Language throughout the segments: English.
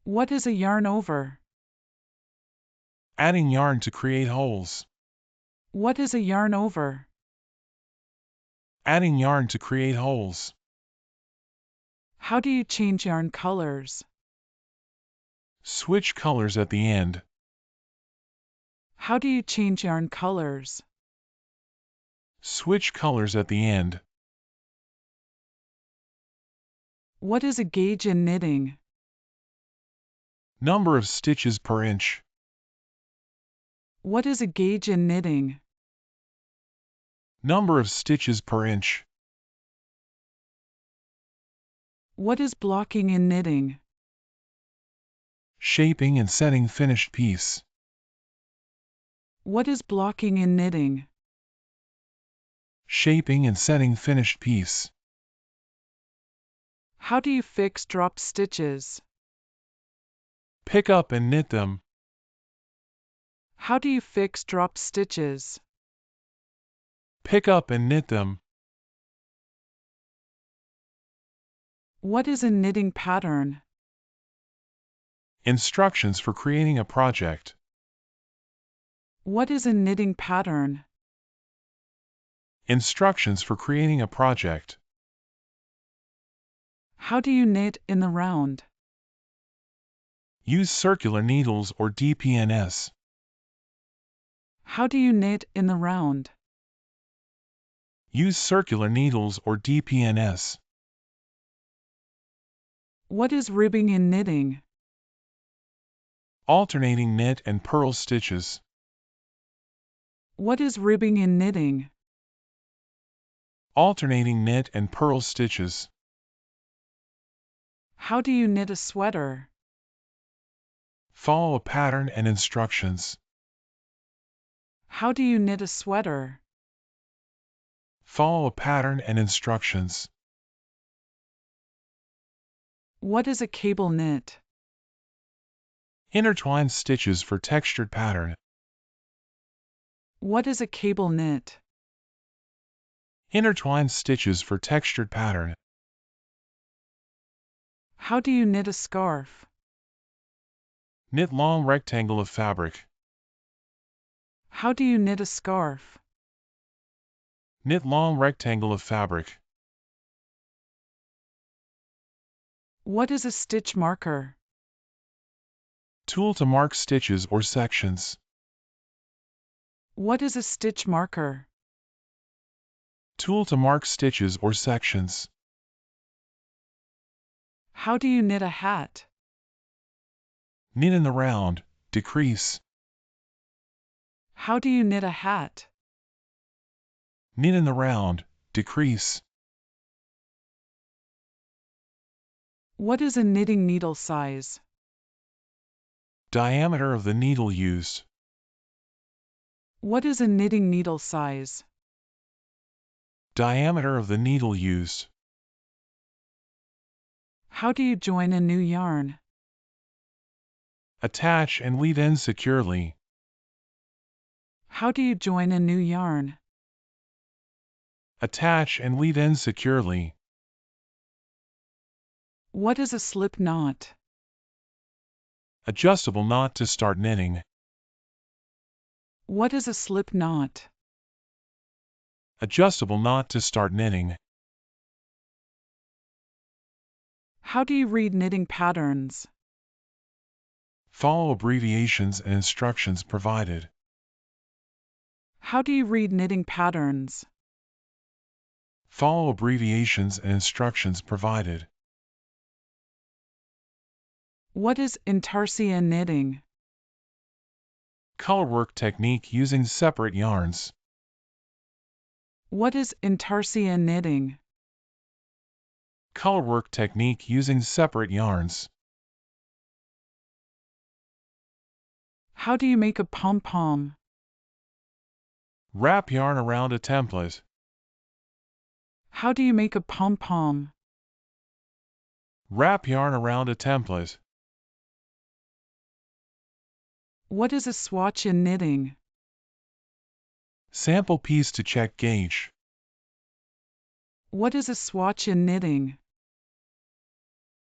What is a yarn over? Adding yarn to create holes. What is a yarn over? Adding yarn to create holes. How do you change yarn colors? Switch colors at the end. How do you change yarn colors? Switch colors at the end. What is a gauge in knitting? Number of stitches per inch. What is a gauge in knitting? Number of stitches per inch. What is blocking in knitting? Shaping and setting finished piece. What is blocking in knitting? Shaping and setting finished piece. How do you fix dropped stitches? Pick up and knit them. How do you fix dropped stitches? Pick up and knit them. What is a knitting pattern? Instructions for creating a project. What is a knitting pattern? Instructions for creating a project. How do you knit in the round? Use circular needles or DPNS. How do you knit in the round? Use circular needles or DPNS. What is ribbing in knitting? Alternating knit and purl stitches. What is ribbing in knitting? Alternating knit and purl stitches. How do you knit a sweater? Follow a pattern and instructions. How do you knit a sweater? Follow a pattern and instructions. What is a cable knit? Intertwine stitches for textured pattern. What is a cable knit? Intertwine stitches for textured pattern. How do you knit a scarf? Knit long rectangle of fabric. How do you knit a scarf? Knit long rectangle of fabric. What is a stitch marker? Tool to mark stitches or sections. What is a stitch marker? Tool to mark stitches or sections. How do you knit a hat? Knit in the round, decrease. How do you knit a hat? Knit in the round, decrease. What is a knitting needle size? Diameter of the needle used. What is a knitting needle size? Diameter of the needle used. How do you join a new yarn? Attach and weave ends securely. How do you join a new yarn? Attach and weave ends securely. What is a slip knot? Adjustable knot to start knitting. What is a slip knot? Adjustable knot to start knitting. How do you read knitting patterns? Follow abbreviations and instructions provided. How do you read knitting patterns? Follow abbreviations and instructions provided. What is intarsia knitting? Colorwork technique using separate yarns. What is intarsia knitting? Colorwork technique using separate yarns. How do you make a pom-pom? Wrap yarn around a template. How do you make a pom-pom? Wrap yarn around a template. What is a swatch in knitting? Sample piece to check gauge. What is a swatch in knitting?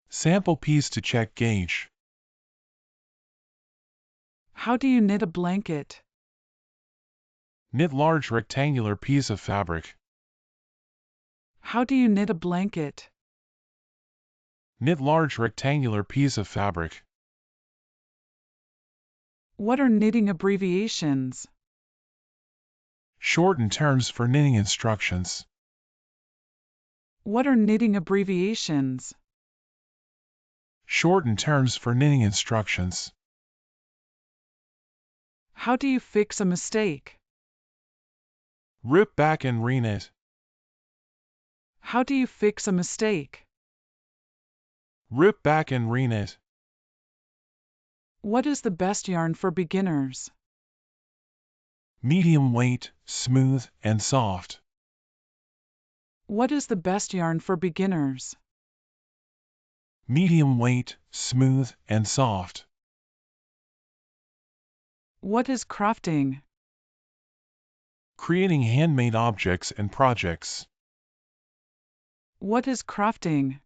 Sample piece to check gauge. How do you knit a blanket? Knit large rectangular piece of fabric. How do you knit a blanket? Knit large rectangular piece of fabric. What are knitting abbreviations? Shortened terms for knitting instructions. What are knitting abbreviations? Shortened terms for knitting instructions. How do you fix a mistake? Rip back and reknit. How do you fix a mistake? Rip back and reknit. What is the best yarn for beginners? Medium weight, smooth, and soft. What is the best yarn for beginners? Medium weight, smooth, and soft. What is crafting? Creating handmade objects and projects. What is crafting?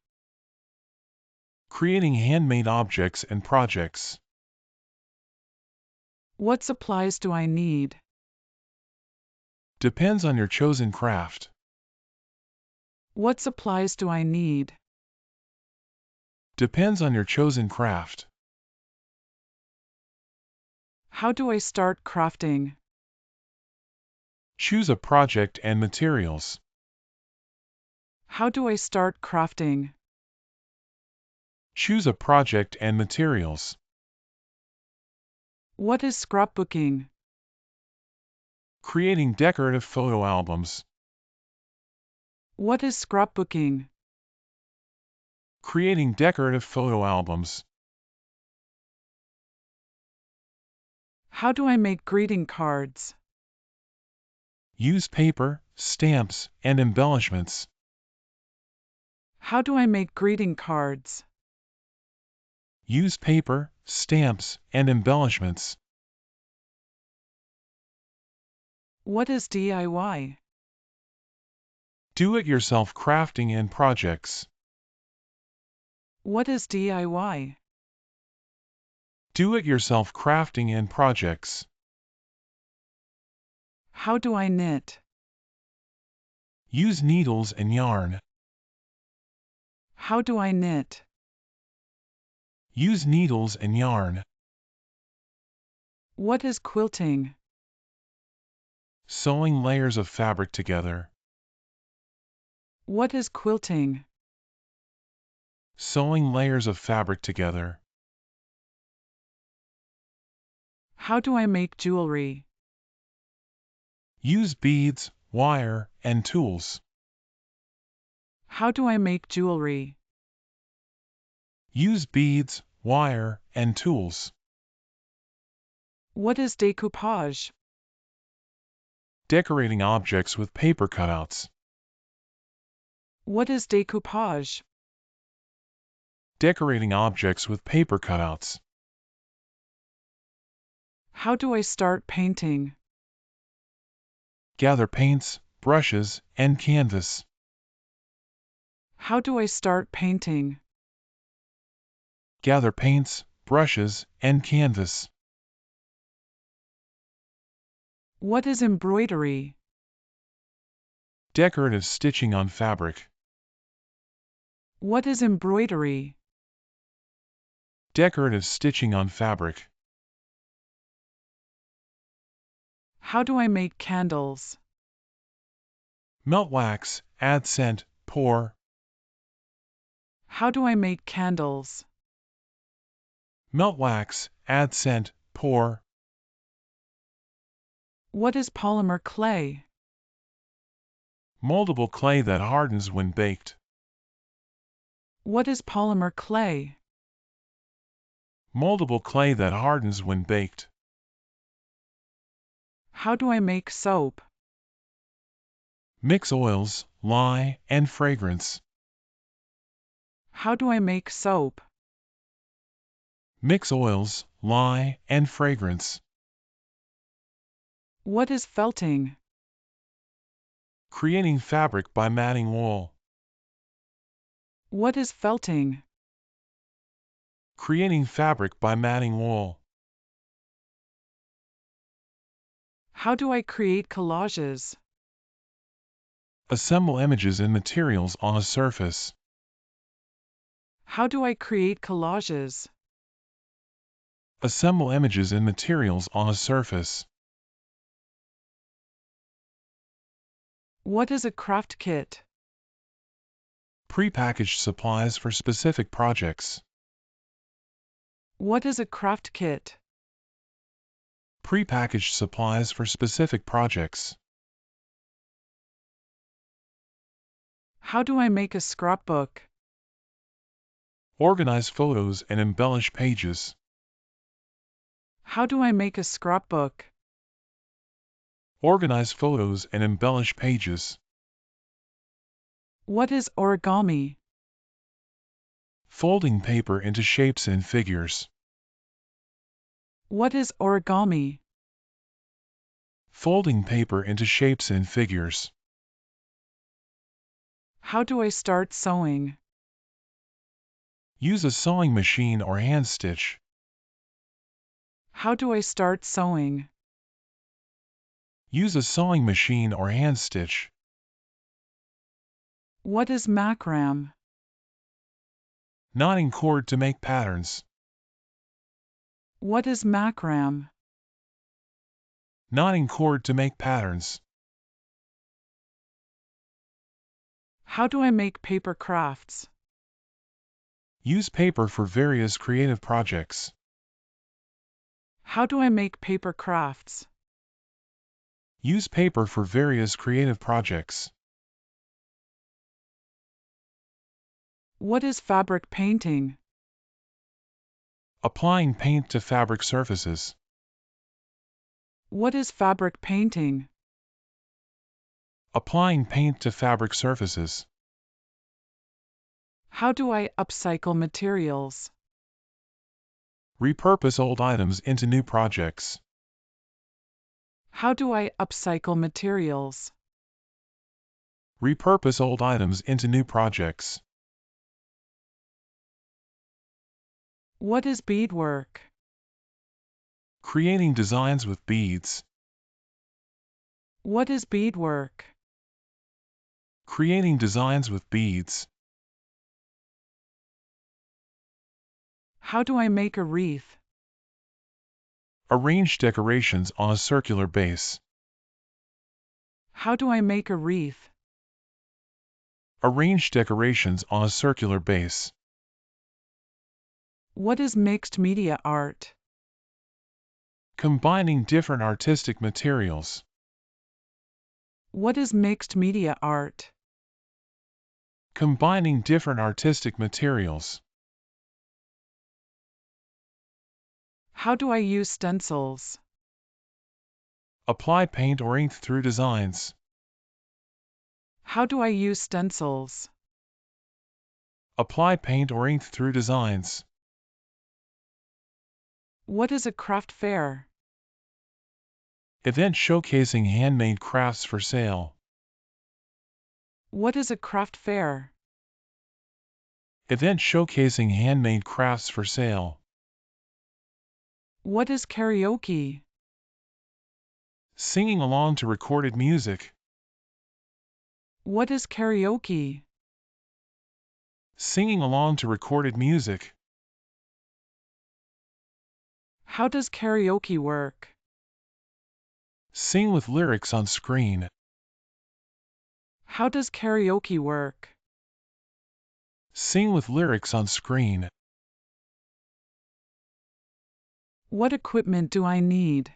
Creating handmade objects and projects. What supplies do I need? Depends on your chosen craft. What supplies do I need? Depends on your chosen craft. How do I start crafting? Choose a project and materials. How do I start crafting? Choose a project and materials. What is scrapbooking? Creating decorative photo albums. What is scrapbooking? Creating decorative photo albums. How do I make greeting cards? Use paper, stamps, and embellishments. How do I make greeting cards? Use paper, stamps, and embellishments. What is DIY? Do-it-yourself crafting and projects. What is DIY? Do-it-yourself crafting and projects. How do I knit? Use needles and yarn. How do I knit? Use needles and yarn. What is quilting? Sewing layers of fabric together. What is quilting? Sewing layers of fabric together. How do I make jewelry? Use beads, wire, and tools. How do I make jewelry? Use beads, wire, and tools. What is decoupage? Decorating objects with paper cutouts. What is decoupage? Decorating objects with paper cutouts. How do I start painting? Gather paints, brushes, and canvas. How do I start painting? Gather paints, brushes, and canvas. What is embroidery? Decorative stitching on fabric. What is embroidery? Decorative stitching on fabric. How do I make candles? Melt wax, add scent, pour. How do I make candles? Melt wax, add scent, pour. What is polymer clay? Moldable clay that hardens when baked. What is polymer clay? Moldable clay that hardens when baked. How do I make soap? Mix oils, lye, and fragrance. How do I make soap? Mix oils, lye, and fragrance. What is felting? Creating fabric by matting wool. What is felting? Creating fabric by matting wool. How do I create collages? Assemble images and materials on a surface. How do I create collages? Assemble images and materials on a surface. What is a craft kit? Prepackaged supplies for specific projects. What is a craft kit? Prepackaged supplies for specific projects. How do I make a scrapbook? Organize photos and embellish pages. How do I make a scrapbook? Organize photos and embellish pages. What is origami? Folding paper into shapes and figures. What is origami? Folding paper into shapes and figures. How do I start sewing? Use a sewing machine or hand stitch. How do I start sewing? Use a sewing machine or hand stitch. What is macram? Knotting cord to make patterns. What is macram? Knotting cord to make patterns. How do I make paper crafts? Use paper for various creative projects. How do I make paper crafts? Use paper for various creative projects. What is fabric painting? Applying paint to fabric surfaces. What is fabric painting? Applying paint to fabric surfaces. How do I upcycle materials? Repurpose old items into new projects. How do I upcycle materials? Repurpose old items into new projects. What is beadwork? Creating designs with beads. What is beadwork? Creating designs with beads. How do I make a wreath? Arrange decorations on a circular base. How do I make a wreath? Arrange decorations on a circular base. What is mixed media art? Combining different artistic materials. What is mixed media art? Combining different artistic materials. How do I use stencils? Apply paint or ink through designs. How do I use stencils? Apply paint or ink through designs. What is a craft fair? Event showcasing handmade crafts for sale. What is a craft fair? Event showcasing handmade crafts for sale. What is karaoke? Singing along to recorded music. What is karaoke? Singing along to recorded music. How does karaoke work? Sing with lyrics on screen. How does karaoke work? Sing with lyrics on screen. What equipment do I need?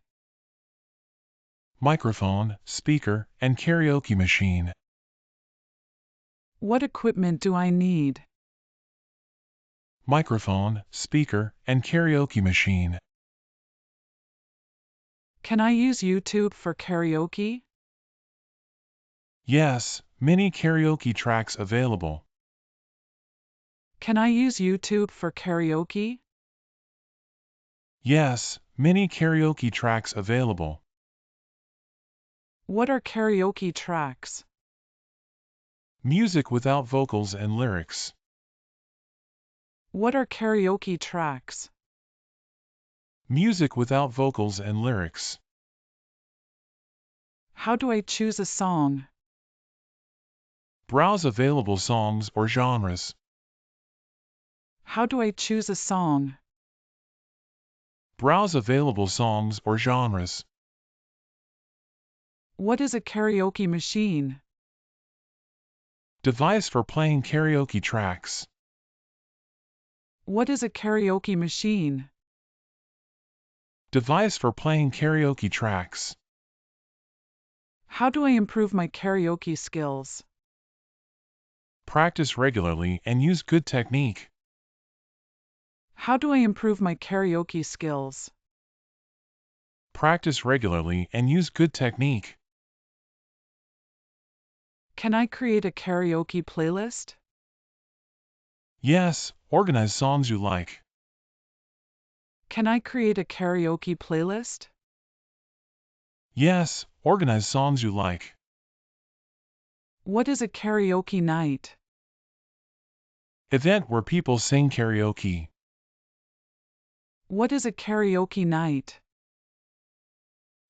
Microphone, speaker, and karaoke machine. What equipment do I need? Microphone, speaker, and karaoke machine. Can I use YouTube for karaoke? Yes, many karaoke tracks available. Can I use YouTube for karaoke? Yes, many karaoke tracks available. What are karaoke tracks? Music without vocals and lyrics. What are karaoke tracks? Music without vocals and lyrics. How do I choose a song? Browse available songs or genres. How do I choose a song? Browse available songs or genres. What is a karaoke machine? Device for playing karaoke tracks. What is a karaoke machine? Device for playing karaoke tracks. How do I improve my karaoke skills? Practice regularly and use good technique. How do I improve my karaoke skills? Practice regularly and use good technique. Can I create a karaoke playlist? Yes, organize songs you like. Can I create a karaoke playlist? Yes, organize songs you like. What is a karaoke night? Event where people sing karaoke. What is a karaoke night?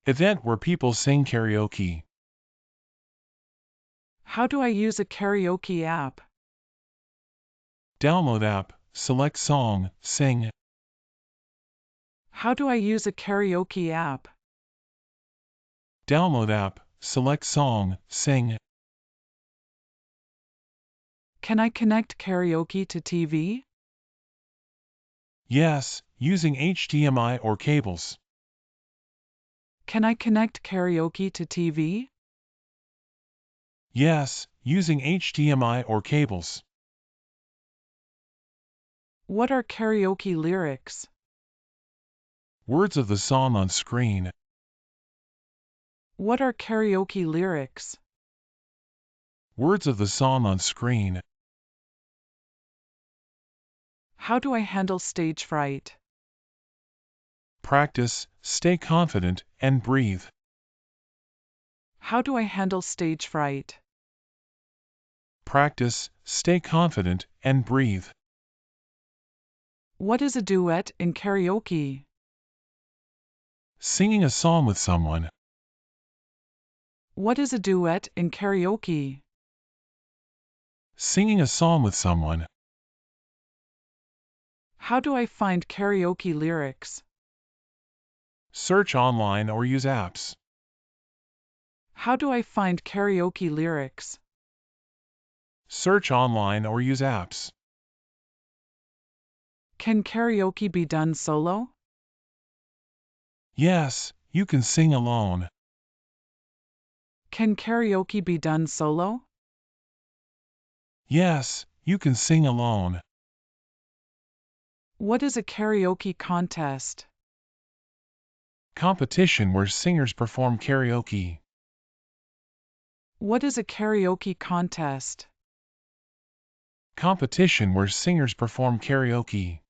Event where people sing karaoke. How do I use a karaoke app? Download app, select song, sing. How do I use a karaoke app? Download app, select song, sing. Can I connect karaoke to TV? Yes, using HDMI or cables. Can I connect karaoke to TV? Yes, using HDMI or cables. What are karaoke lyrics? Words of the song on screen. What are karaoke lyrics? Words of the song on screen. How do I handle stage fright? Practice, stay confident, and breathe. How do I handle stage fright? Practice, stay confident, and breathe. What is a duet in karaoke? Singing a song with someone. What is a duet in karaoke? Singing a song with someone. How do I find karaoke lyrics? Search online or use apps. How do I find karaoke lyrics? Search online or use apps. Can karaoke be done solo? Yes, you can sing alone. Can karaoke be done solo? Yes, you can sing alone. What is a karaoke contest? Competition where singers perform karaoke. What is a karaoke contest? Competition where singers perform karaoke.